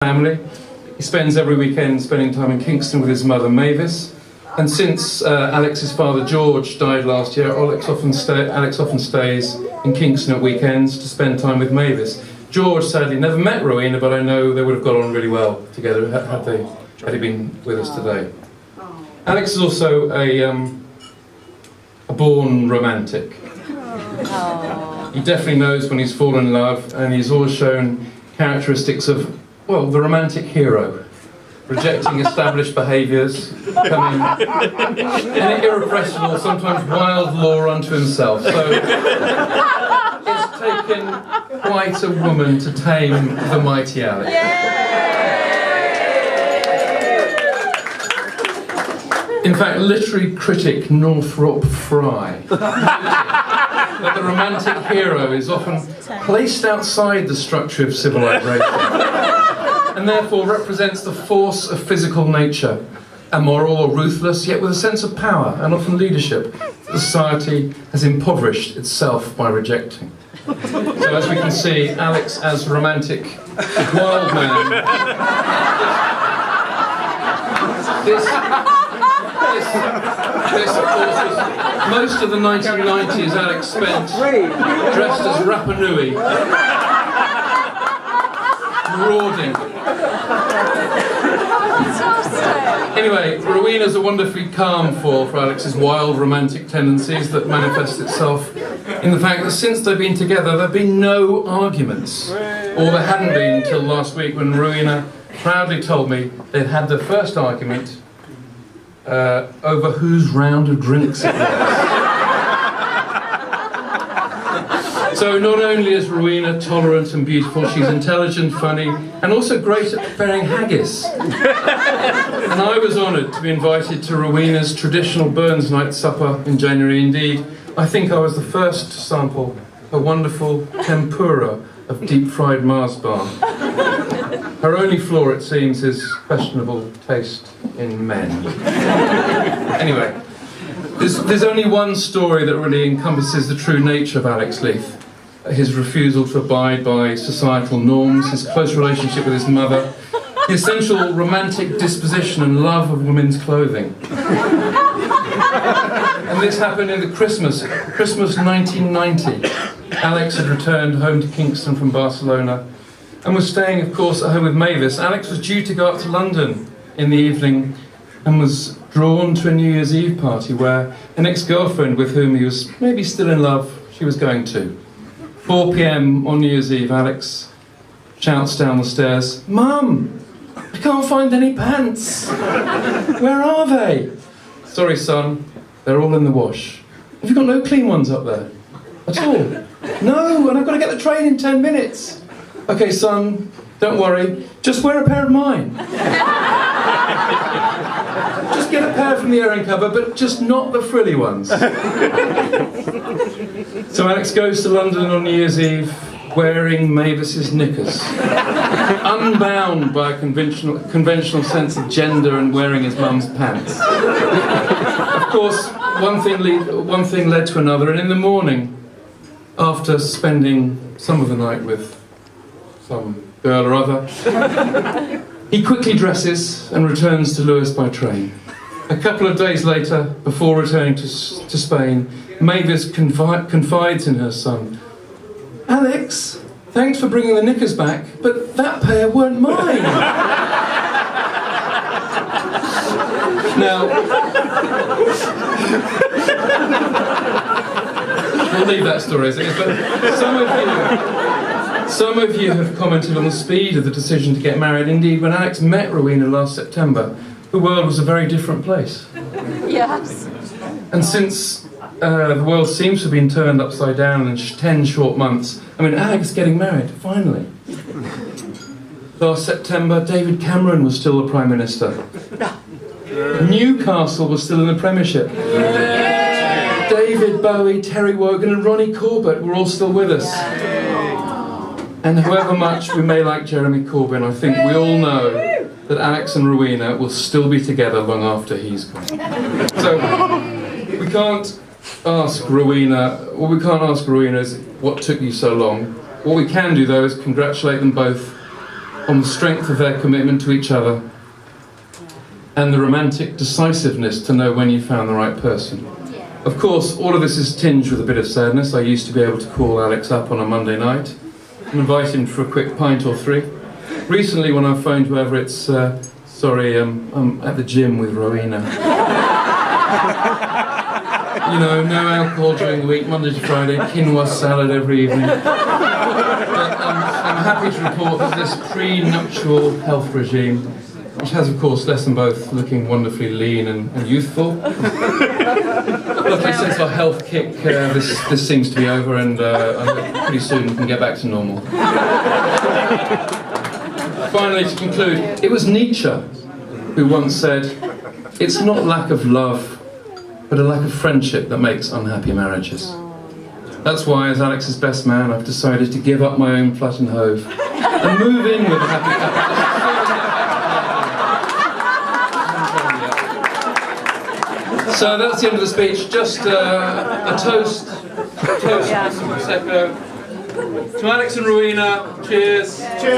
family. He spends every weekend spending time in Kingston with his mother Mavis, and since Alex's father George died last year, Alex often stays in Kingston at weekends to spend time with Mavis. George sadly never met Rowena, but I know they would have got on really well together had he been with us today. Alex is also a born romantic. He definitely knows when he's fallen in love, and he's always shown characteristics of, well, the romantic hero, rejecting established behaviours, becoming an irrepressible, sometimes wild law unto himself. So it's taken quite a woman to tame the mighty Alex. In fact, literary critic Northrop Frye that the romantic hero is often placed outside the structure of civilization, and therefore represents the force of physical nature, amoral or ruthless, yet with a sense of power and often leadership that society has impoverished itself by rejecting. So as we can see, Alex as a romantic wild man, this of course was most of the 1990s Alex spent dressed as Rapa Nui, marauding. Anyway, Rowena's a wonderfully calm foil for Alex's wild romantic tendencies that manifest itself in the fact that since they've been together there have been no arguments. Or there hadn't been until last week when Rowena proudly told me they'd had their first argument over whose round of drinks it was. So not only is Rowena tolerant and beautiful, she's intelligent, funny, and also great at preparing haggis. And I was honoured to be invited to Rowena's traditional Burns night supper in January. Indeed, I think I was the first to sample a wonderful tempura of deep-fried Mars bar. Her only flaw, it seems, is questionable taste in men. Anyway, there's only one story that really encompasses the true nature of Alex Leith. His refusal to abide by societal norms, his close relationship with his mother, the essential romantic disposition and love of women's clothing. And this happened in the Christmas 1990. Alex had returned home to Kingston from Barcelona and was staying, of course, at home with Mavis. Alex was due to go up to London in the evening and was drawn to a New Year's Eve party where an ex-girlfriend with whom he was maybe still in love, she was going to. 4 p.m. on New Year's Eve, Alex shouts down the stairs, "Mum, I can't find any pants. Where are they?" "Sorry, son, they're all in the wash." "Have you got no clean ones up there at all?" "No, and I've got to get the train in 10 minutes. "Okay, son, don't worry, just wear a pair of mine. Just get a pair from the airing cupboard, but just not the frilly ones." So Alex goes to London on New Year's Eve wearing Mavis's knickers, unbound by a conventional sense of gender and wearing his mum's pants. Of course, one thing led to another, and in the morning, after spending some of the night with some girl or other, he quickly dresses and returns to Lewes by train. A couple of days later, before returning to Spain, Mavis confides in her son, "Alex, thanks for bringing the knickers back, but that pair weren't mine." Now, we'll leave that story as it is, but some of you have commented on the speed of the decision to get married. Indeed, when Alex met Rowena last September, the world was a very different place. Yes. And since the world seems to have been turned upside down in 10 short months, I mean, Alex getting married, finally. Last September, David Cameron was still the Prime Minister. Newcastle was still in the Premiership. David Bowie, Terry Wogan and Ronnie Corbett were all still with us. And however much we may like Jeremy Corbyn, I think we all know that Alex and Rowena will still be together long after he's gone. So we can't ask Rowena is what took you so long. What we can do though is congratulate them both on the strength of their commitment to each other and the romantic decisiveness to know when you found the right person. Of course, all of this is tinged with a bit of sadness. I used to be able to call Alex up on a Monday night and invite him for a quick pint or three. Recently, when I phoned whoever, it's, sorry, I'm at the gym with Rowena. You know, no alcohol during the week, Monday to Friday, quinoa salad every evening. But I'm happy to report that this pre-nuptial health regime, which has, of course, left them both looking wonderfully lean and youthful. Luckily, since our health kick, this seems to be over, and I hope pretty soon we can get back to normal. Finally, to conclude, it was Nietzsche who once said, "It's not lack of love, but a lack of friendship that makes unhappy marriages." That's why, as Alex's best man, I've decided to give up my own flat and hove and move in with a happy couple. So that's the end of the speech. Just a toast Prosecco to Alex and Rowena. Cheers. Cheers.